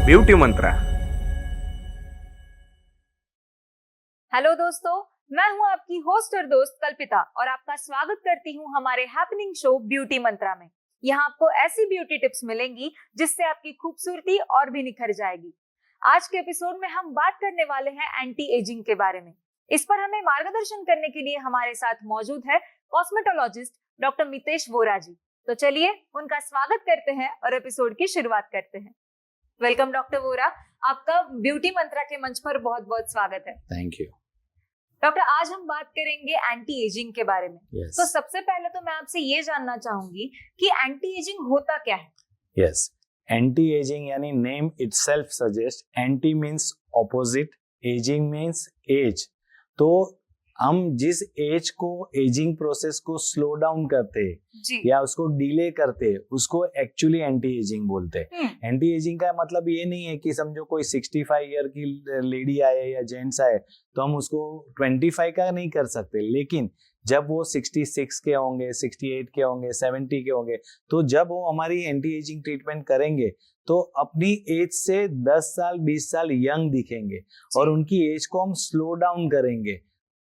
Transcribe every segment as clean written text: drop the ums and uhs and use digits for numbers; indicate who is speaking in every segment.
Speaker 1: Beauty मंत्रा।
Speaker 2: Hello दोस्तों, मैं हूं आपकी होस्ट और दोस्त कल्पिता और आपका स्वागत करती हूं हमारे हैपनिंग शो ब्यूटी मंत्रा में। यहां आपको ऐसी ब्यूटी टिप्स मिलेंगी जिससे आपकी खूबसूरती और भी निखर जाएगी। आज के एपिसोड में हम बात करने वाले हैं एंटी एजिंग के बारे में। इस पर हमें मार्गदर्शन करने के लिए हमारे साथ मौजूद है कॉस्मेटोलॉजिस्ट डॉक्टर मितेश वोरा जी। तो चलिए उनका स्वागत करते हैं और एपिसोड की शुरुआत करते हैं। वेलकम डॉक्टर वोरा, आपका ब्यूटी मंत्रा के मंच पर बहुत बहुत स्वागत है।
Speaker 3: थैंक यू
Speaker 2: डॉक्टर, आज हम बात करेंगे एंटी एजिंग के बारे में।
Speaker 3: yes.
Speaker 2: तो सबसे पहले तो मैं आपसे ये जानना चाहूंगी कि एंटी एजिंग होता क्या है?
Speaker 3: यस, एंटी एजिंग यानी name itself suggest, anti means opposite, ageing means age. तो हम जिस एज को एजिंग प्रोसेस को स्लो डाउन करते हैं या उसको डिले करते हैं उसको एक्चुअली एंटी एजिंग बोलते हैं। एंटी एजिंग का मतलब ये नहीं है कि समझो कोई 65 ईयर की लेडी आए या जेंट्स आए तो हम उसको 25 का नहीं कर सकते, लेकिन जब वो 66 के होंगे, 68 के होंगे, 70 के होंगे, तो जब वो हमारी एंटी एजिंग ट्रीटमेंट करेंगे तो अपनी एज से 10 साल 20 साल यंग दिखेंगे और उनकी एज को हम स्लो डाउन करेंगे।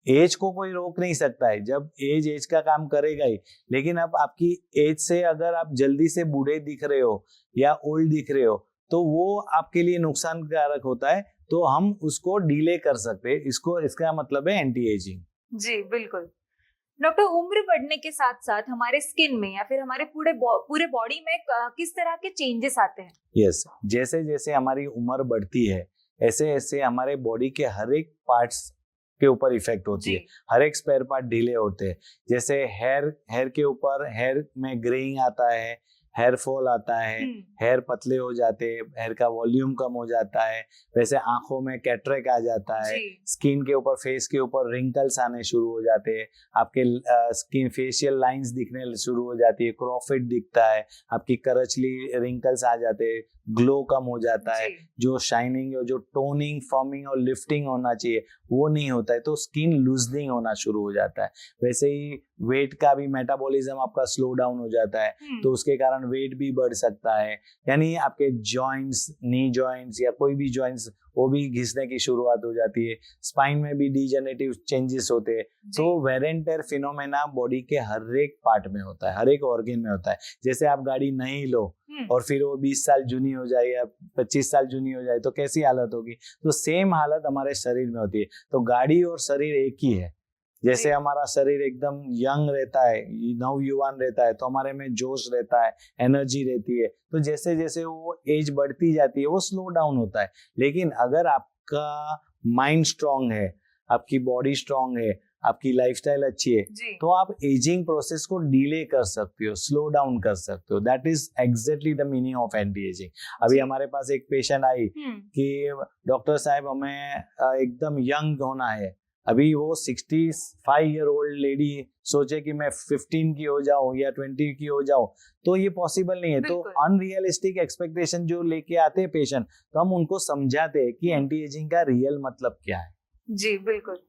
Speaker 3: एज को कोई रोक नहीं सकता है, जब एज का काम करेगा ही। लेकिन अब आपकी एज से अगर आप जल्दी से बूढ़े दिख रहे हो या ओल्ड दिख रहे हो तो वो आपके लिए नुकसानकारक होता है, तो हम उसको डिले कर सकते हैं। इसका मतलब है एंटी एजिंग।
Speaker 2: जी बिल्कुल डॉक्टर, उम्र बढ़ने के साथ साथ हमारे स्किन में या फिर हमारे पूरे बॉडी में किस तरह के चेंजेस आते हैं?
Speaker 3: यस, जैसे जैसे हमारी उम्र बढ़ती है ऐसे ऐसे हमारे बॉडी के हर एक पार्ट्स के ऊपर इफेक्ट होती है, हर एक स्पेयर पार्ट ढीले होते हैं। जैसे हेयर के ऊपर हेयर में ग्रेइंग आता है, हेयर फॉल आता है, हेयर पतले हो जाते हैं, हेयर का वॉल्यूम कम हो जाता है। वैसे आंखों में कैटरेक आ जाता है, स्किन के ऊपर, फेस के ऊपर रिंकल्स आने शुरू हो जाते हैं, आपके स्किन फेशियल लाइंस दिखने शुरू हो जाती है, क्रॉफिट दिखता है, आपकी करचली रिंकल्स आ जाते हैं, ग्लो कम हो जाता है, जो शाइनिंग और जो टोनिंग, फॉर्मिंग और लिफ्टिंग होना चाहिए वो नहीं होता है, तो स्किन लूजनिंग होना शुरू हो जाता है। वैसे ही वेट का भी मेटाबॉलिज्म आपका स्लो डाउन हो जाता है, तो उसके कारण वेट भी बढ़ सकता है। यानी आपके जॉइंट्स, नी जॉइंट्स या कोई भी जॉइंट्स वो भी घिसने की शुरुआत हो जाती है। स्पाइन में भी डीजेनरेटिव चेंजेस होते हैं। तो wear and tear phenomena body के हर एक पार्ट में होता है, हर एक ऑर्गन में होता है। जैसे आप गाड़ी नहीं लो और फिर वो 20 साल जूनी हो जाए या 25 साल जूनी हो जाए तो कैसी हालत होगी? तो सेम हालत हमारे शरीर में होती है। तो गाड़ी और शरीर एक ही है। जैसे हमारा शरीर एकदम यंग रहता है, नवयुवान रहता है, तो हमारे में जोश रहता है, एनर्जी रहती है। तो जैसे जैसे वो एज बढ़ती जाती है वो स्लो डाउन होता है। लेकिन अगर आपका माइंड स्ट्रांग है, आपकी बॉडी स्ट्रांग है, आपकी लाइफस्टाइल अच्छी है, तो आप एजिंग प्रोसेस को डिले कर सकते हो, स्लो डाउन कर सकते हो। That is exactly the meaning of anti ageing. अभी हमारे पास एक पेशेंट आई कि डॉक्टर साहब हमें एकदम यंग होना है। अभी वो 65 ईयर ओल्ड लेडी सोचे कि मैं 15 की हो जाऊं या 20 की हो जाऊं, तो ये पॉसिबल नहीं है। तो अनरियलिस्टिक एक्सपेक्टेशन जो लेके आते हैं पेशेंट, तो हम उनको समझाते हैं कि एंटी एजिंग का रियल मतलब क्या है।
Speaker 2: जी बिल्कुल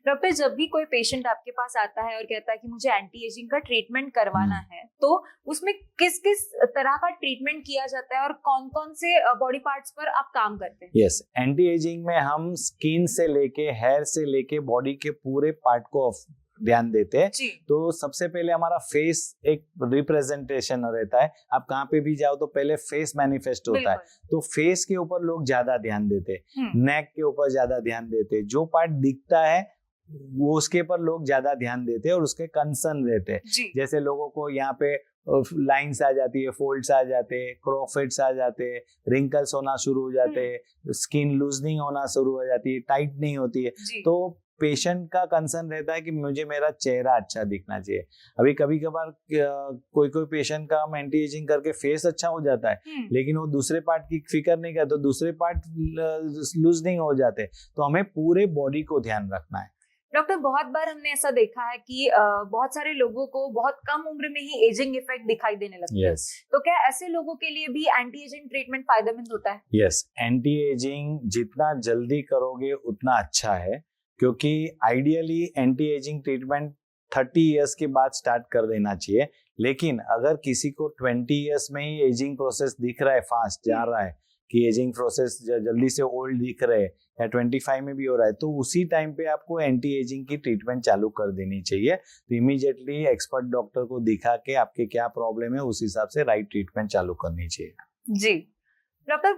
Speaker 2: डॉक्टर, जब भी कोई पेशेंट आपके पास आता है और कहता है कि मुझे एंटी एजिंग का ट्रीटमेंट करवाना है, तो उसमें किस किस तरह का ट्रीटमेंट किया जाता है और कौन कौन से बॉडी पार्ट्स पर आप काम करते हैं?
Speaker 3: यस, एंटी एजिंग में हम स्किन से लेके, हेयर से लेके बॉडी के पूरे पार्ट को ध्यान देते हैं। तो सबसे पहले हमारा फेस एक रिप्रेजेंटेशन रहता है। आप कहाँ पे भी जाओ तो पहले फेस मैनिफेस्ट होता है, तो फेस के ऊपर लोग ज्यादा ध्यान देते हैं, नेक के ऊपर ज्यादा ध्यान देते हैं, जो पार्ट दिखता है वो उसके पर लोग ज्यादा ध्यान देते हैं और उसके कंसर्न रहते हैं। जैसे लोगों को यहाँ पे लाइन्स आ जाती है, फोल्ड्स आ जाते हैं, क्रॉफिट्स आ जाते हैं, रिंकल्स होना शुरू हो जाते हैं, स्किन लूजनिंग होना शुरू हो जाती है, टाइट नहीं होती है। तो पेशेंट का कंसर्न रहता है कि मुझे मेरा चेहरा अच्छा दिखना चाहिए। अभी कभी कभार कोई पेशेंट का हम एंटी एजिंग करके फेस अच्छा हो जाता है, लेकिन वो दूसरे पार्ट की फिक्र नहीं करते, तो दूसरे पार्ट लूजनिंग हो जाते हैं। तो हमें पूरे बॉडी को ध्यान रखना है।
Speaker 2: डॉक्टर, बहुत बार हमने ऐसा देखा है कि बहुत सारे लोगों को बहुत कम उम्र में ही एजिंग इफेक्ट दिखाई देने लगता है। तो क्या ऐसे लोगों के लिए भी एंटी एजिंग ट्रीटमेंट फायदेमंद होता है?
Speaker 3: यस, एंटी एजिंग जितना जल्दी करोगे उतना अच्छा है, क्योंकि ideally anti ageing treatment 30 years के बाद स्टार्ट कर देना चाहिए। लेकिन अगर किसी को 20 इयर्स में ही एजिंग प्रोसेस दिख रहा है, फास्ट जा रहा है, कि एजिंग प्रोसेस जल्दी से ओल्ड दिख रहे या 25 में भी हो रहा है, तो उसी टाइम पे आपको एंटी एजिंग की ट्रीटमेंट चालू कर देनी चाहिए। तो इमीडिएटली एक्सपर्ट डॉक्टर को दिखा के आपके क्या प्रॉब्लम है उस हिसाब से राइट ट्रीटमेंट चालू करनी चाहिए।
Speaker 2: जी डॉक्टर,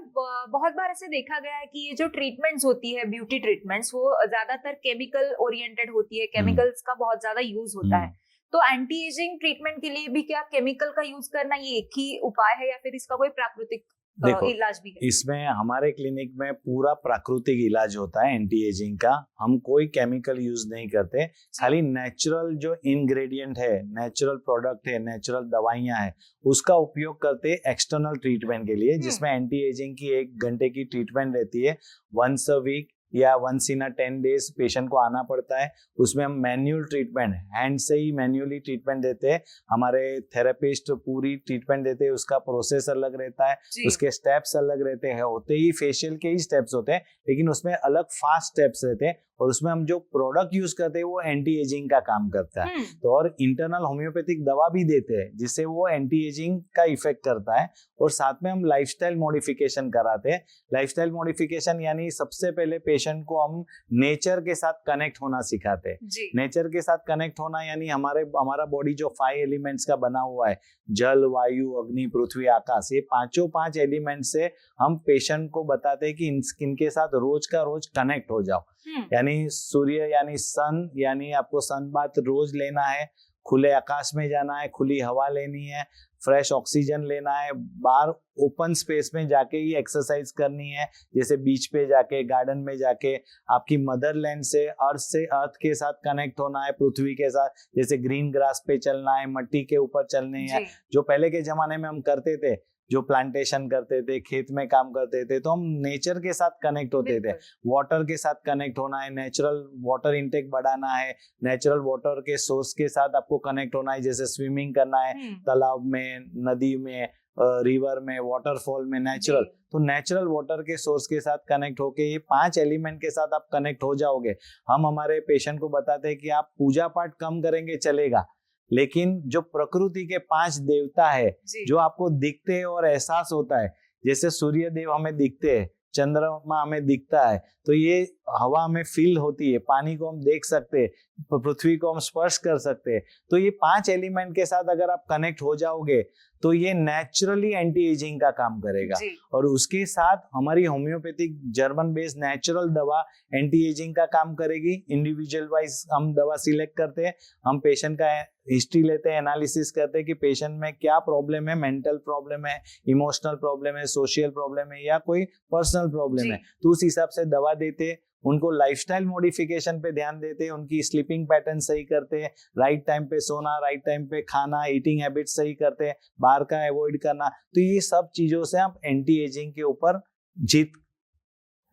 Speaker 2: बहुत बार ऐसे देखा गया है कि ये जो ट्रीटमेंट्स होती है, ब्यूटी ट्रीटमेंट्स, वो ज्यादातर केमिकल ओरिएंटेड होती है, केमिकल्स का बहुत ज्यादा यूज होता है। तो एंटी एजिंग ट्रीटमेंट के लिए भी क्या केमिकल का यूज करना ये एक ही उपाय है या फिर इसका कोई प्राकृतिक इलाज भी है?
Speaker 3: इसमें हमारे क्लिनिक में पूरा प्राकृतिक इलाज होता है एंटी एजिंग का। हम कोई केमिकल यूज नहीं करते, खाली नेचुरल जो इंग्रेडिएंट है, नेचुरल प्रोडक्ट है, नेचुरल दवाइयां है, उसका उपयोग करते हैं एक्सटर्नल ट्रीटमेंट के लिए, जिसमें एंटी एजिंग की 1 घंटे की ट्रीटमेंट रहती है। वंस अ वीक या वंस इन 10 डेज पेशेंट को आना पड़ता है। उसमें हम मैन्युअल ट्रीटमेंट, हैंड से ही मैन्युअली ट्रीटमेंट देते हैं। हमारे थेरेपिस्ट पूरी ट्रीटमेंट देते हैं, उसका प्रोसेस अलग रहता है, उसके स्टेप्स अलग रहते हैं। होते ही फेशियल के ही स्टेप्स होते हैं, लेकिन उसमें अलग फास्ट स्टेप्स रहते हैं। और उसमें हम जो प्रोडक्ट यूज करते हैं वो एंटी एजिंग का काम करता है। तो और इंटरनल होम्योपैथिक दवा भी देते हैं जिससे वो एंटी एजिंग का इफेक्ट करता है। और साथ में हम लाइफस्टाइल मॉडिफिकेशन कराते हैं। लाइफस्टाइल मॉडिफिकेशन यानी सबसे पहले पेशेंट को हम नेचर के साथ कनेक्ट होना सिखाते हैं। नेचर के साथ कनेक्ट होना यानी हमारा बॉडी जो 5 एलिमेंट्स का बना हुआ है, जल, वायु, अग्नि, पृथ्वी, आकाश, ये 5 एलिमेंट से हम पेशेंट को बताते हैं कि इनके साथ रोज का रोज कनेक्ट हो जाओ। यानी सूर्य यानी सन, यानी आपको सन बाथ रोज लेना है, खुले आकाश में जाना है, खुली हवा लेनी है, फ्रेश ऑक्सीजन लेना है, बाहर ओपन स्पेस में जाके ही एक्सरसाइज करनी है, जैसे बीच पे जाके, गार्डन में जाके। आपकी मदरलैंड से अर्थ के साथ कनेक्ट होना है, पृथ्वी के साथ, जैसे ग्रीन ग्रास पे चलना है, मिट्टी के ऊपर चलनी है, जो पहले के जमाने में हम करते थे, जो प्लांटेशन करते थे, खेत में काम करते थे, तो हम नेचर के साथ कनेक्ट होते थे। वाटर के साथ कनेक्ट होना है, नेचुरल वाटर इनटेक बढ़ाना है, नेचुरल वाटर के सोर्स के साथ आपको कनेक्ट होना है, जैसे स्विमिंग करना है तालाब में, नदी में, रिवर में, वाटरफॉल में, नेचुरल। तो नेचुरल वाटर के सोर्स के साथ कनेक्ट होके ये 5 एलिमेंट के साथ आप कनेक्ट हो जाओगे। हम हमारे पेशेंट को बताते हैं कि आप पूजा पाठ कम करेंगे चलेगा, लेकिन जो प्रकृति के 5 देवता है जो आपको दिखते हैं और एहसास होता है, जैसे सूर्य देव हमें दिखते हैं, चंद्रमा हमें दिखता है, तो ये हवा में फील होती है, पानी को हम देख सकते हैं, पृथ्वी को हम स्पर्श कर सकते हैं। तो ये 5 एलिमेंट के साथ अगर आप कनेक्ट हो जाओगे तो ये नेचुरली एंटी एजिंग का काम करेगा। और उसके साथ हमारी होम्योपैथिक जर्मन बेस्ड नेचुरल दवा एंटी एजिंग का काम करेगी। इंडिविजुअल वाइज हम दवा सिलेक्ट करते हैं, हम पेशेंट का हिस्ट्री लेते हैं, एनालिसिस करते हैं कि पेशेंट में क्या प्रॉब्लम है, मेंटल प्रॉब्लम है, इमोशनल प्रॉब्लम है, सोशल प्रॉब्लम है या कोई पर्सनल प्रॉब्लम है, तो उस हिसाब से दवा देते हैं। उनको लाइफस्टाइल मॉडिफिकेशन पे ध्यान देते हैं, उनकी स्लीपिंग पैटर्न सही करते हैं, राइट टाइम पे सोना, राइट टाइम पे खाना, ईटिंग हैबिट सही करते हैं, बाहर का अवॉइड करना। तो ये सब चीजों से आप एंटी एजिंग के ऊपर जीत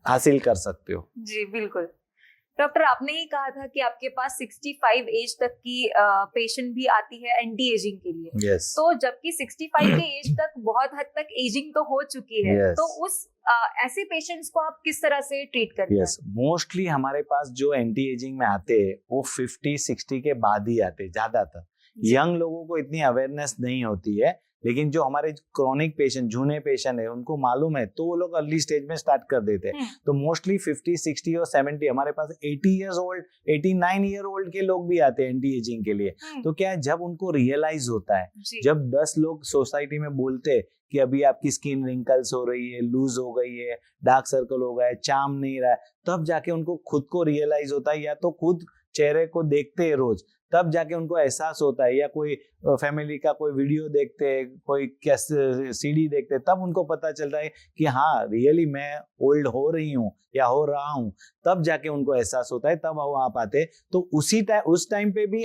Speaker 3: हासिल कर सकते हो।
Speaker 2: जी बिल्कुल। डॉक्टर, आपने ही कहा था कि आपके पास 65 एज तक की पेशेंट भी आती है एंटी एजिंग के लिए। तो जबकि 65 के एज तक बहुत हद तक एजिंग तो हो चुकी है, तो उस ऐसे पेशेंट्स को आप किस तरह से ट्रीट करते हैं?
Speaker 3: मोस्टली हमारे पास जो एंटी एजिंग में आते हैं वो 50-60 के बाद ही आते हैं ज्यादातर। यंग लोगों को इतनी अवेयरनेस नहीं होती है, लेकिन जो हमारे क्रोनिक पेशेंट, जूने पेशेंट है, उनको मालूम है तो वो लोग अर्ली स्टेज में स्टार्ट कर देते हैं। तो मोस्टली 50, 60 और 70, हमारे पास 80 इयर्स ओल्ड, 89 ईयर ओल्ड के लोग भी आते हैं एंटी एजिंग के लिए। तो क्या है, जब उनको रियलाइज होता है, जब 10 लोग सोसाइटी में बोलते हैं कि अभी आपकी स्किन रिंकल्स हो रही है, लूज हो गई है, डार्क सर्कल हो गया है, चार्म नहीं रहा है, तब जाके उनको खुद को रियलाइज होता है, या तो खुद चेहरे को देखते हैं रोज, तब जाके उनको एहसास होता है, या कोई फैमिली का कोई वीडियो देखते हैं, कोई सीडी देखते हैं, तब उनको पता चलता है कि हाँ रियली मैं ओल्ड हो रही हूँ या हो रहा हूँ, तब जाके उनको एहसास होता है, तब वो आप आते। तो उस टाइम पे भी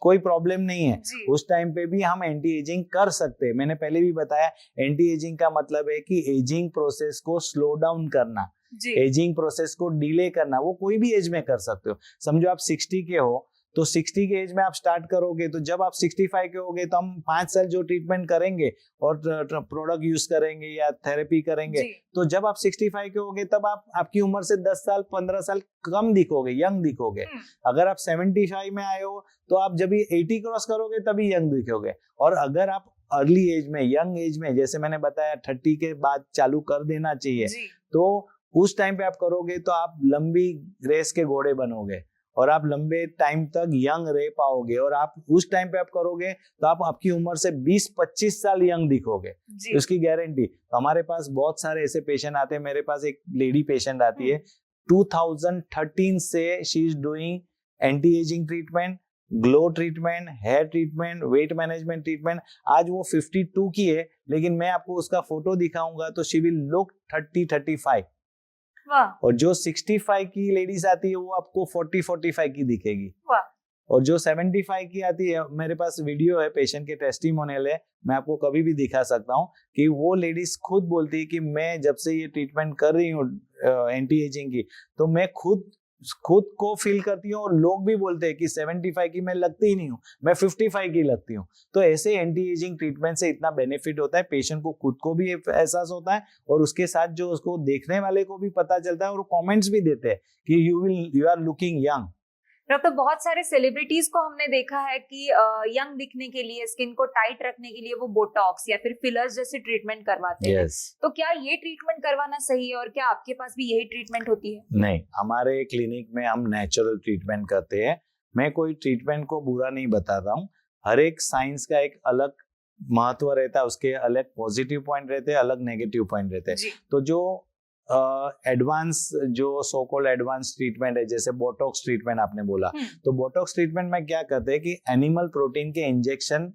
Speaker 3: कोई प्रॉब्लम नहीं है, उस टाइम पे भी हम एंटी एजिंग कर सकते हैं। मैंने पहले भी बताया, एंटी एजिंग का मतलब है कि एजिंग प्रोसेस को स्लो डाउन करना, एजिंग प्रोसेस को डिले करना। वो कोई भी एज में कर सकते हो। समझो आप 60 के हो, तो 60 के एज में आप स्टार्ट करोगे, तो जब आप 65 के होगे तो हम 5 साल जो ट्रीटमेंट करेंगे और प्रोडक्ट यूज करेंगे या थेरेपी करेंगे, तो जब आप 65 के होगे तब आप आपकी उम्र से 10 साल 15 साल कम दिखोगे, यंग दिखोगे। अगर आप 75 में आए हो तो आप जब 80 क्रॉस करोगे तभी यंग दिखोगे। और अगर आप अर्ली एज में, यंग एज में, जैसे मैंने बताया 30 के बाद चालू कर देना चाहिए। तो उस टाइम पे आप करोगे तो आप लंबी रेस के घोड़े बनोगे और आप लंबे टाइम तक यंग रह पाओगे। और आप उस टाइम पे आप करोगे तो आप आपकी उम्र से 20-25 साल यंग दिखोगे, उसकी गारंटी। तो हमारे पास बहुत सारे ऐसे पेशेंट आते हैं। मेरे पास एक लेडी पेशेंट आती है, 2013 से she is doing anti ageing treatment, glow treatment, hair treatment, weight management treatment. आज वो 52 की है, लेकिन मैं आपको उसका फोटो दिखाऊंगा तो शी विल लुक 30-35। और जो 65 की लेडीज आती है वो आपको 40-45 की दिखेगी। और जो 75 की आती है, मेरे पास वीडियो है, पेशेंट के टेस्टिमोनियल है, मैं आपको कभी भी दिखा सकता हूँ कि वो लेडीज खुद बोलती है कि मैं जब से ये ट्रीटमेंट कर रही हूँ एंटी एजिंग की, तो मैं खुद को फील करती हूँ। और लोग भी बोलते हैं कि 75 की मैं लगती ही नहीं हूँ, मैं 55 की लगती हूँ। तो ऐसे एंटी एजिंग ट्रीटमेंट से इतना बेनिफिट होता है, पेशेंट को खुद को भी एहसास होता है और उसके साथ जो उसको देखने वाले को भी पता चलता है, और कमेंट्स भी देते हैं कि you are looking young.
Speaker 2: Doctor, बहुत सारे सेलिब्रिटीज को हमने देखा है कि यंग दिखने के लिए, स्किन को टाइट रखने के लिए वो बोटॉक्स या फिर फिलर्स जैसे ट्रीटमेंट करवाते हैं। तो क्या ये ट्रीटमेंट करवाना सही है और क्या आपके पास भी यही ट्रीटमेंट होती है?
Speaker 3: नहीं, हमारे क्लिनिक में हम नेचुरल ट्रीटमेंट करते हैं। मैं कोई ट्रीटमेंट को बुरा नहीं बताता हूँ। हर एक साइंस का एक अलग महत्व रहता है, उसके अलग पॉजिटिव पॉइंट रहते हैं, अलग नेगेटिव पॉइंट रहते हैं। तो जो एडवांस जो सो कॉल्ड एडवांस ट्रीटमेंट है, जैसे बोटॉक्स ट्रीटमेंट आपने बोला, तो बोटॉक्स ट्रीटमेंट में क्या करते हैं कि एनिमल प्रोटीन के इंजेक्शन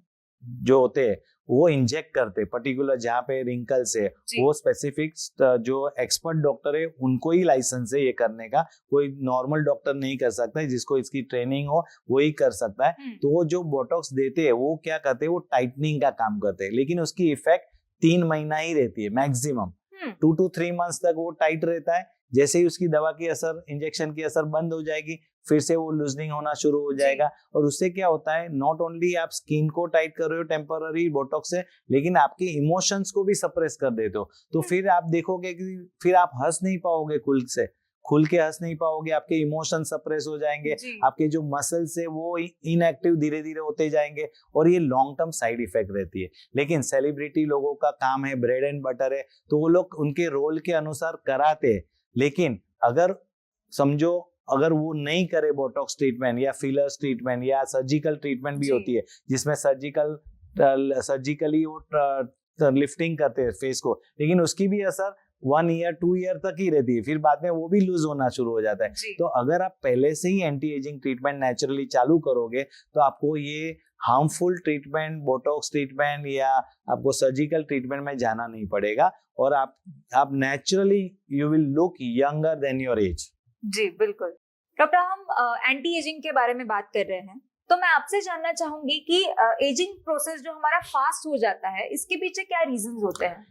Speaker 3: जो होते हैं वो इंजेक्ट करते हैं पर्टिकुलर जहाँ पे रिंकल्स है, वो स्पेसिफिक जो एक्सपर्ट डॉक्टर है उनको ही लाइसेंस है ये करने का। कोई नॉर्मल डॉक्टर नहीं कर सकता है, जिसको इसकी ट्रेनिंग हो वो ही कर सकता है। तो वो जो बोटॉक्स देते हैं वो क्या करते हैं, वो टाइटनिंग का काम करते हैं, लेकिन उसकी इफेक्ट 3 महीना ही रहती है मैक्सिमम। 2 to 3 months तक वो टाइट रहता है। जैसे ही उसकी दवा की असर, इंजेक्शन की असर बंद हो जाएगी, फिर से वो लूजनिंग होना शुरू हो जाएगा। और उससे क्या होता है, नॉट ओनली आप स्किन को टाइट कर रहे हो टेम्पररी बोटॉक्स से, लेकिन आपके इमोशंस को भी सप्रेस कर देते हो। तो फिर आप देखोगे कि फिर आप हंस नहीं पाओगे, खुल के हंस नहीं पाओगे, आपके इमोशन सप्रेस हो जाएंगे, आपके जो मसल्स है वो इनएक्टिव धीरे धीरे होते जाएंगे, और ये लॉन्ग टर्म साइड इफेक्ट रहती है। लेकिन सेलिब्रिटी लोगों का काम है, ब्रेड एंड बटर है, तो वो लोग उनके रोल के अनुसार कराते हैं। लेकिन अगर समझो अगर वो नहीं करे बोटॉक्स ट्रीटमेंट या फिलर्स ट्रीटमेंट या सर्जिकल ट्रीटमेंट भी होती है, जिसमें सर्जिकली वो लिफ्टिंग करते हैं फेस को, लेकिन उसकी भी असर 1 year 2 year तक ही रहती है, फिर बाद में वो भी लूज होना शुरू हो जाता है। तो अगर आप पहले से ही एंटी एजिंग ट्रीटमेंट नेचुरली चालू करोगे तो आपको ये हार्मफुल ट्रीटमेंट, बोटॉक्स ट्रीटमेंट या आपको सर्जिकल ट्रीटमेंट में जाना नहीं पड़ेगा, और आप naturally you will look younger than your age.
Speaker 2: जी बिल्कुल। डॉक्टर, हम एंटी एजिंग के बारे में बात कर रहे हैं, तो मैं आपसे जानना चाहूंगी कि एजिंग प्रोसेस जो हमारा फास्ट हो जाता है, इसके पीछे क्या रीजंस होते हैं?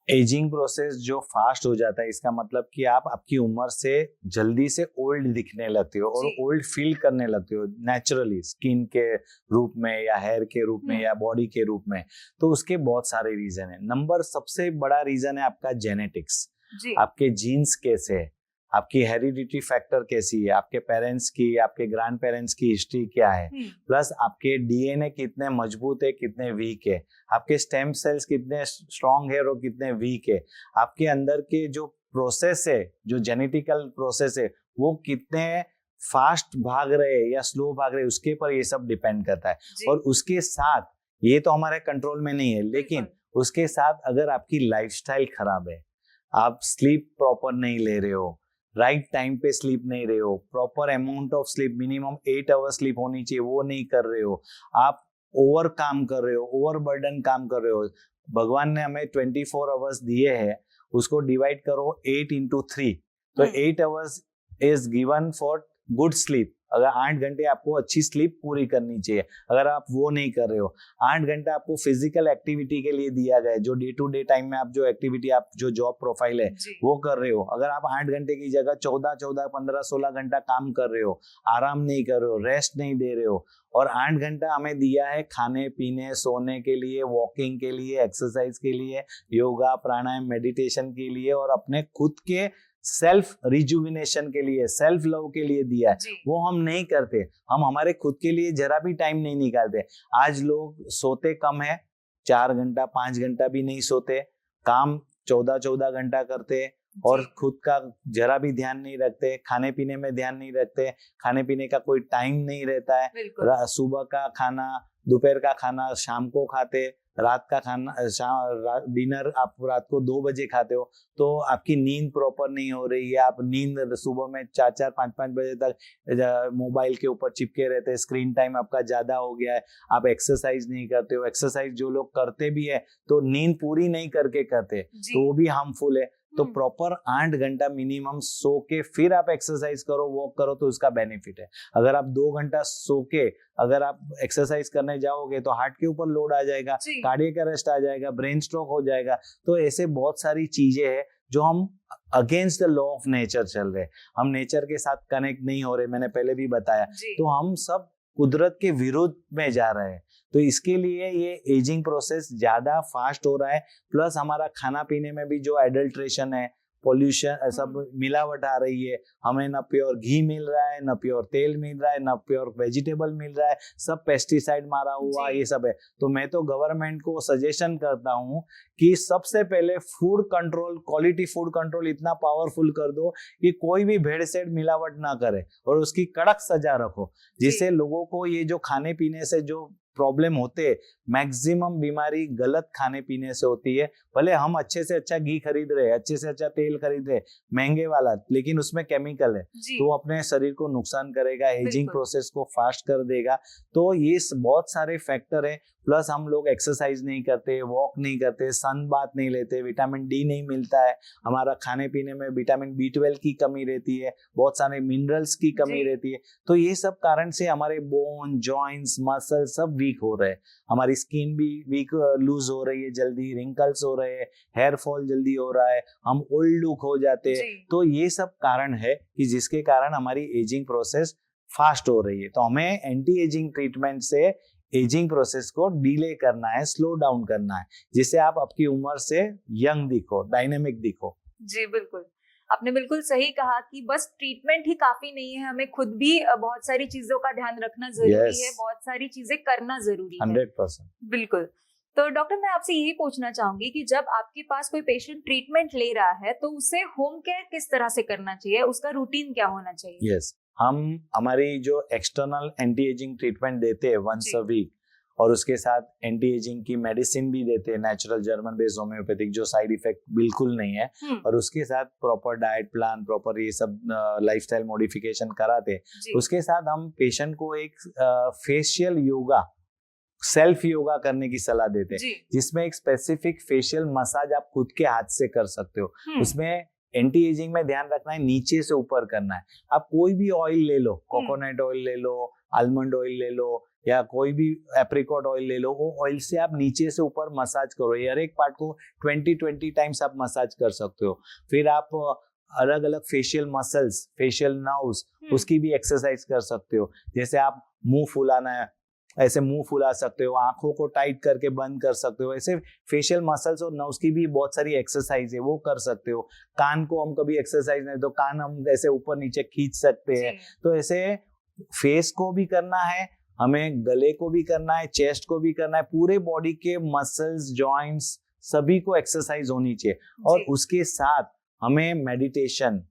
Speaker 3: एजिंग प्रोसेस जो फास्ट हो जाता है, इसका मतलब कि आप आपकी उम्र से जल्दी से ओल्ड दिखने लगते हो और ओल्ड फील करने लगते हो नेचुरली, स्किन के रूप में या हेयर के रूप में या बॉडी के रूप में। तो उसके बहुत सारे रीजन है। सबसे बड़ा रीजन है आपका जेनेटिक्स, आपके जीन्स कैसे है, आपकी हेरिडिटी फैक्टर कैसी है, आपके पेरेंट्स की, आपके ग्रैंड पेरेंट्स की हिस्ट्री क्या है, प्लस आपके डीएनए कितने मजबूत है, कितने वीक है, आपके स्टेम सेल्स कितने स्ट्रॉन्ग है और कितने वीक है, आपके अंदर के जो प्रोसेस है, जो जेनेटिकल प्रोसेस है, वो कितने फास्ट भाग रहे हैं या स्लो भाग रहे हैं, उसके पर ये सब डिपेंड करता है। और उसके साथ ये तो हमारे कंट्रोल में नहीं है, लेकिन उसके साथ अगर आपकी लाइफस्टाइल खराब है, आप स्लीप प्रॉपर नहीं ले रहे हो, राइट टाइम पे स्लीप नहीं रहे हो, proper amount of sleep minimum 8 hours sleep होनी चाहिए वो नहीं कर रहे हो, आप ओवर काम कर रहे हो, ओवर बर्डन काम कर रहे हो। भगवान ने हमें 24 आवर्स दिए हैं, उसको डिवाइड करो 8 into 3, तो 8 hours is given for good sleep. अगर 8 घंटे आपको अच्छी स्लीप पूरी करनी चाहिए, अगर आप वो नहीं कर रहे हो, 8 घंटा आपको फिजिकल एक्टिविटी के लिए दिया गया है, जो डे टू डे टाइम में आप जो एक्टिविटी, आप जो जॉब प्रोफाइल है वो कर रहे हो, अगर आप 8 घंटे की जगह 14, 15, 16 घंटा काम कर रहे हो, आराम नहीं कर रहे हो, रेस्ट नहीं दे रहे हो, और 8 घंटा हमें दिया है खाने पीने, सोने के लिए, वॉकिंग के लिए, एक्सरसाइज के लिए, योगा प्राणायाम मेडिटेशन के लिए, और अपने खुद के सेल्फ रिजुविनेशन के लिए, सेल्फ लव के लिए दिया है, वो हम नहीं करते। हम हमारे खुद के लिए जरा भी टाइम नहीं निकालते। आज लोग सोते कम है, 4 घंटा 5 घंटा भी नहीं सोते, काम 14-14 घंटा करते और खुद का जरा भी ध्यान नहीं रखते, खाने पीने में ध्यान नहीं रखते, खाने पीने का कोई टाइम नहीं रहता है, सुबह का खाना, दोपहर का खाना शाम को खाते, रात का खाना डिनर आप रात को 2 बजे खाते हो, तो आपकी नींद प्रॉपर नहीं हो रही है, आप नींद सुबह में 4-4 5-5 बजे तक मोबाइल के ऊपर चिपके रहते हैं, स्क्रीन टाइम आपका ज्यादा हो गया है, आप एक्सरसाइज नहीं करते हो, एक्सरसाइज जो लोग करते भी है तो नींद पूरी नहीं करके करते, तो वो भी हार्मफुल है। तो प्रॉपर 8 घंटा मिनिमम सो के फिर आप एक्सरसाइज करो, वॉक करो, तो उसका बेनिफिट है। अगर आप 2 घंटा सो के अगर आप एक्सरसाइज करने जाओगे तो हार्ट के ऊपर लोड आ जाएगा, कार्डियक अरेस्ट आ जाएगा, ब्रेन स्ट्रोक हो जाएगा। तो ऐसे बहुत सारी चीजें हैं जो हम against the law of nature चल रहे, हम नेचर के साथ कनेक्ट नहीं हो रहे, मैंने पहले भी बताया। तो हम सब कुदरत के विरुद्ध में जा रहे हैं, तो इसके लिए ये एजिंग प्रोसेस ज्यादा फास्ट हो रहा है। प्लस हमारा खाना पीने में भी जो एडल्ट्रेशन है, पॉल्यूशन, सब मिलावट आ रही है, हमें ना प्योर घी मिल रहा है, ना प्योर तेल मिल रहा है, ना प्योर वेजिटेबल मिल रहा है, सब पेस्टिसाइड मारा हुआ ये सब है। तो मैं तो गवर्नमेंट को सजेशन करता हूँ कि सबसे पहले food control, quality food control इतना पावरफुल कर दो कि कोई भी भेड़सेड़ मिलावट ना करे और उसकी कड़क सजा रखो, जिससे लोगों को ये जो खाने पीने से जो प्रॉब्लम होते, मैक्सिमम बीमारी गलत खाने पीने से होती है। भले हम अच्छे से अच्छा घी खरीद रहे, अच्छे से अच्छा तेल खरीद रहे, महंगे वाला, लेकिन उसमें केमिकल है, तो अपने शरीर को नुकसान करेगा, एजिंग प्रोसेस को फास्ट कर देगा। तो ये बहुत सारे फैक्टर है। प्लस हम लोग एक्सरसाइज नहीं करते, वॉक नहीं करते, सन बाथ नहीं लेते, विटामिन डी नहीं मिलता है, हमारा खाने पीने में विटामिन B12 की कमी रहती है, बहुत सारे मिनरल्स की कमी रहती है। तो ये सब कारण से हमारे बोन, जॉइंट्स, मसल सब वीक हो रहे हैं, हमारी स्किन भी वीक, लूज हो रही है, जल्दी रिंकल्स हो रहे हैं, हेयर फॉल जल्दी हो रहा है, हम ओल्ड लुक हो जाते हैं। तो ये सब कारण है कि जिसके कारण हमारी एजिंग प्रोसेस फास्ट हो रही है। तो हमें एंटी एजिंग ट्रीटमेंट से एजिंग प्रोसेस को डिले करना है, स्लो डाउन करना है, जिससे आप आपकी उम्र से यंग दिखो, डायनेमिक दिखो।
Speaker 2: जी बिल्कुल, आपने बिल्कुल सही कहा कि बस ट्रीटमेंट ही काफी नहीं है, हमें खुद भी बहुत सारी चीजों का ध्यान रखना जरूरी है, बहुत सारी चीजें करना जरूरी है।
Speaker 3: 100%।
Speaker 2: बिल्कुल। तो डॉक्टर, मैं आपसे यही पूछना चाहूंगी कि जब आपके पास कोई पेशेंट ट्रीटमेंट ले रहा है तो उसे होम केयर किस तरह से करना चाहिए, उसका रूटीन क्या होना चाहिए?
Speaker 3: यस, हम हमारी जो एक्सटर्नल एंटी एजिंग ट्रीटमेंट देते हैं वंस अ वीक, और उसके साथ एंटी एजिंग की मेडिसिन भी देते हैं, नेचुरल जर्मन बेस्ड होम्योपैथिक, जो साइड इफेक्ट बिल्कुल नहीं है, और उसके साथ प्रॉपर डाइट प्लान, प्रॉपर ये सब लाइफस्टाइल मॉडिफिकेशन कराते हैं। उसके साथ हम पेशेंट को एक फेशियल योगा, सेल्फ योगा करने की सलाह देते हैं, जिसमें एक स्पेसिफिक फेशियल मसाज आप खुद के हाथ से कर सकते हो। उसमें एंटी एजिंग में ध्यान रखना है, नीचे से ऊपर करना है। आप कोई भी ऑयल ले लो, कोकोनट ऑयल ले लो, आलमंड ऑयल ले लो, या कोई भी एप्रिकॉट ऑयल ले लो, वो ऑयल से आप नीचे से ऊपर मसाज करो। हर एक पार्ट को 20 टाइम्स आप मसाज कर सकते हो। फिर आप अलग अलग फेशियल मसल्स, फेशियल नर्व्स, उसकी भी एक्सरसाइज कर सकते हो। जैसे आप मुंह फुलाना है, ऐसे मुंह फुला सकते हो, आंखों को टाइट करके बंद कर सकते हो, ऐसे फेशियल मसल्स और नर्व्स की भी बहुत सारी एक्सरसाइज है, वो कर सकते हो। कान को हम कभी एक्सरसाइज नहीं तो कान हम ऐसे ऊपर नीचे खींच सकते हैं। तो ऐसे फेस को भी करना है, हमें गले को भी करना है, चेस्ट को भी करना है, पूरे बॉडी के मसल्स, जॉइंट्स सभी को एक्सरसाइज होनी चाहिए। और उसके साथ हमें मेडिटेशन,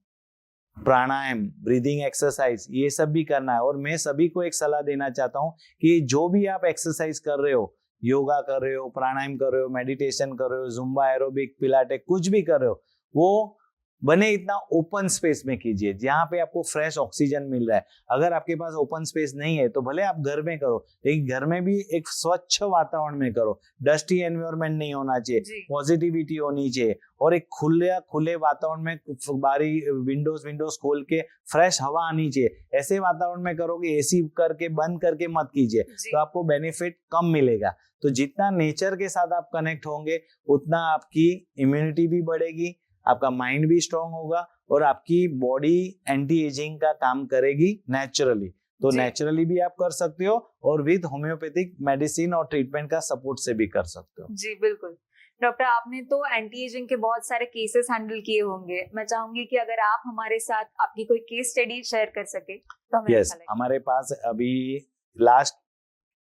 Speaker 3: प्राणायाम, ब्रीदिंग एक्सरसाइज, ये सब भी करना है। और मैं सभी को एक सलाह देना चाहता हूँ कि जो भी आप एक्सरसाइज कर रहे हो, योगा कर रहे हो, प्राणायाम कर रहे हो, मेडिटेशन कर रहे हो, जुम्बा, एरोबिक, पिलाटे, कुछ भी कर रहे हो, वो बने इतना ओपन स्पेस में कीजिए जहाँ पे आपको फ्रेश ऑक्सीजन मिल रहा है। अगर आपके पास ओपन स्पेस नहीं है तो भले आप घर में करो, लेकिन घर में भी एक स्वच्छ वातावरण में करो, डस्टी एनवायरनमेंट नहीं होना चाहिए, पॉजिटिविटी होनी चाहिए, और एक खुले वातावरण में बारी विंडोज खोल के फ्रेश हवा आनी चाहिए। ऐसे वातावरण में करोगे, एसी करके बंद करके मत कीजिए, तो आपको बेनिफिट कम मिलेगा। तो जितना नेचर के साथ आप कनेक्ट होंगे उतना आपकी इम्यूनिटी भी बढ़ेगी, आपका माइंड भी स्ट्रांग होगा, और आपकी बॉडी एंटी एजिंग का काम करेगी नेचुरली। तो नेचुरली भी आप कर सकते हो, और विद होम्योपैथिक मेडिसिन और ट्रीटमेंट का सपोर्ट से भी कर सकते हो।
Speaker 2: जी बिल्कुल। डॉक्टर, आपने तो एंटी एजिंग के बहुत सारे केसेस हैंडल किए होंगे, मैं चाहूंगी कि अगर आप हमारे साथ आपकी कोई केस स्टडी शेयर कर सके तो हमें अच्छा लगेगा।
Speaker 3: हमारे पास अभी लास्ट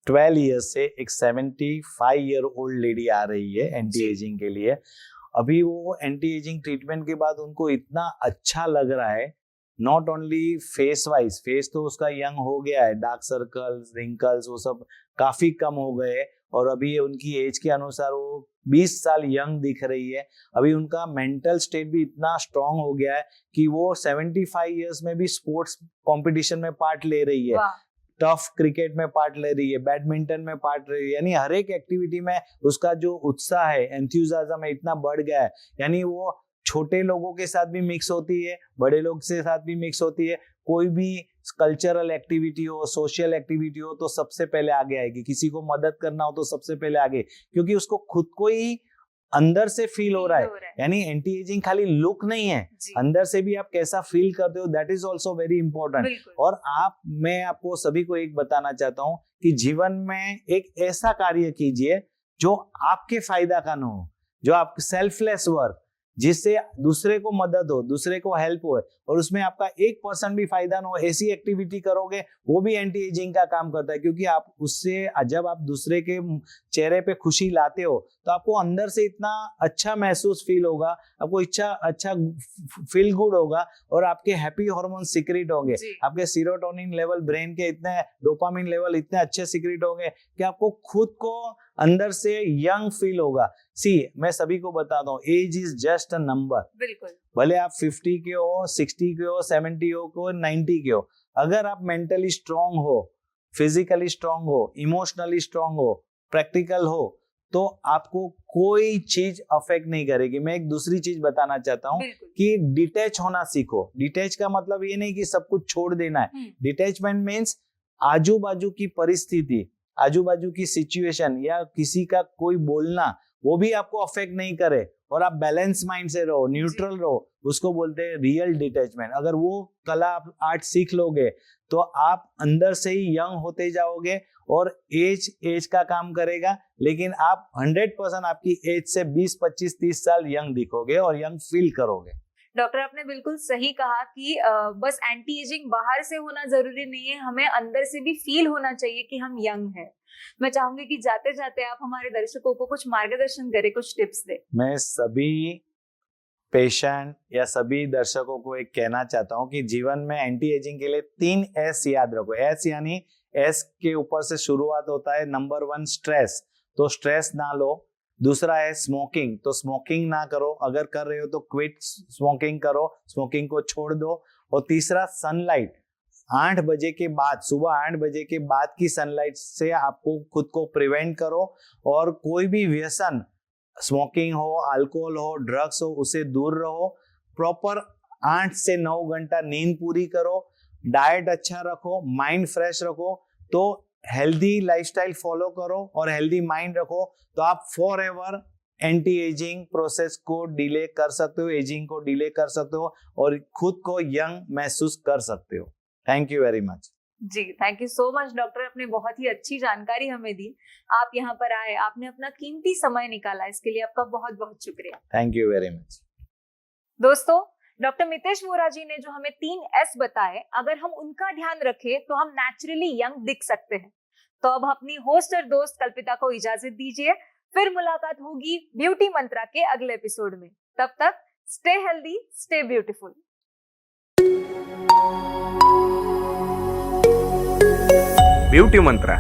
Speaker 3: 12 ईयर्स से एक 75 ईयर ओल्ड लेडी आ रही है एंटी एजिंग के लिए। अभी वो एंटी एजिंग ट्रीटमेंट के बाद उनको इतना अच्छा लग रहा है, not only face wise, face तो उसका यंग हो गया है, डार्क सर्कल्स, रिंकल्स वो सब काफी कम हो गए, और अभी उनकी एज के अनुसार वो 20 साल यंग दिख रही है। अभी उनका मेंटल स्टेट भी इतना स्ट्रांग हो गया है कि वो 75 ईयर्स में भी स्पोर्ट्स कंपटीशन में पार्ट ले रही है, टफ क्रिकेट में पार्ट ले रही है, बैडमिंटन में पार्ट ले रही है, यानी हर एक एक्टिविटी में उसका जो उत्साह है, एंथुसियाज्म है, इतना बढ़ गया है। यानी वो छोटे लोगों के साथ भी मिक्स होती है, बड़े लोग के साथ भी मिक्स होती है, कोई भी कल्चरल एक्टिविटी हो, सोशल एक्टिविटी हो तो सबसे पहले आगे आएगी, किसी को मदद करना हो तो सबसे पहले आगे, क्योंकि उसको खुद को ही अंदर से फील हो रहा है। यानी एंटी एजिंग खाली लुक नहीं है, अंदर से भी आप कैसा फील करते हो, that is also very important. और मैं आपको सभी को एक बताना चाहता हूँ कि जीवन में एक ऐसा कार्य कीजिए जो आपके फायदा का न हो, जो आप सेल्फलेस वर्क, जिससे दूसरे को मदद हो, दूसरे को हेल्प हो, और उसमें आपका 1% भी फायदा ना हो, ऐसी एक्टिविटी करोगे, वो भी एंटी एजिंग का काम करता है। क्योंकि आप उससे, जब आप दूसरे के चेहरे पे खुशी लाते हो तो आपको अंदर से इतना अच्छा महसूस फील होगा, आपको अच्छा फील गुड होगा, और आपके हैप्पी हार्मोन सिक्रेट होंगे, आपके सीरोटोनिन लेवल, ब्रेन के इतने, डोपामिन लेवल इतने अच्छे सिक्रेट होंगे कि आपको खुद को अंदर से यंग फील होगा। मैं सभी को बताता हूँ, age is just a number.
Speaker 2: बिल्कुल,
Speaker 3: भले आप 50 के हो, 60 के हो, 70 हो, 90 के हो, अगर आप मेंटली स्ट्रांग हो, फिजिकली स्ट्रांग हो, इमोशनली स्ट्रांग हो, प्रैक्टिकल हो, तो आपको कोई चीज अफेक्ट नहीं करेगी। मैं एक दूसरी चीज बताना चाहता हूँ कि डिटैच होना सीखो। डिटैच का मतलब ये नहीं कि सब कुछ छोड़ देना है। डिटैचमेंट मीन्स आजू बाजू की परिस्थिति, आजू बाजू की सिचुएशन या किसी का कोई बोलना, वो भी आपको अफेक्ट नहीं करे, और आप बैलेंस माइंड से रहो, न्यूट्रल रहो, उसको बोलते हैं रियल डिटैचमेंट। अगर वो कला, आर्ट सीख लोगे तो आप अंदर से ही यंग होते जाओगे, और एज का काम करेगा, लेकिन आप 100% आपकी एज से 20, 25, 30 साल यंग दिखोगे और यंग फील करोगे।
Speaker 2: डॉक्टर, आपने बिल्कुल सही कहा कि बस एंटी एजिंग बाहर से होना जरूरी नहीं है, हमें अंदर से भी फील होना चाहिए कि हम यंग हैं। मैं चाहूंगी कि जाते जाते आप हमारे दर्शकों को कुछ मार्गदर्शन करें, कुछ टिप्स दे।
Speaker 3: मैं सभी पेशेंट या सभी दर्शकों को एक कहना चाहता हूँ कि जीवन में एंटी एजिंग के लिए 3 एस याद रखो। एस यानी एस के ऊपर से शुरुआत होता है। नंबर 1 स्ट्रेस, तो स्ट्रेस ना लो। दूसरा है स्मोकिंग, तो स्मोकिंग ना करो, अगर कर रहे हो तो क्विट स्मोकिंग करो, स्मोकिंग को छोड़ दो। और तीसरा सनलाइट, 8 बजे के बाद, सुबह 8 बजे के बाद की सनलाइट से आपको खुद को प्रिवेंट करो, और कोई भी व्यसन, स्मोकिंग हो, अल्कोहल हो, ड्रग्स हो, उसे दूर रहो। प्रॉपर 8 से 9 घंटा नींद पूरी करो, डाइट अच्छा रखो, माइंड फ्रेश रखो, तो हेल्दी लाइफस्टाइल फॉलो करो और हेल्दी माइंड रखो, तो आप for ever anti ageing process को डिले कर सकते हो, एजिंग को डिले कर सकते हो, और खुद को यंग महसूस कर सकते हो। Thank you very much.
Speaker 2: जी, thank you so much doctor, आपने बहुत ही अच्छी जानकारी हमें दी। आप यहाँ पर आए, आपने अपना कीमती समय निकाला, इसके लिए आपका बहुत बहुत शुक्रिया।
Speaker 3: Thank you very much.
Speaker 2: दोस्तों, डॉक्टर मितेश वोरा जी ने जो हमें 3 एस बताए, अगर हम उनका ध्यान रखें तो हम नेचुरली यंग दिख सकते हैं। तो अब अपनी होस्ट और दोस्त कल्पिता को इजाजत दीजिए, फिर मुलाकात होगी ब्यूटी मंत्रा के अगले एपिसोड में। तब तक stay healthy, stay beautiful.
Speaker 1: Beauty मंत्रा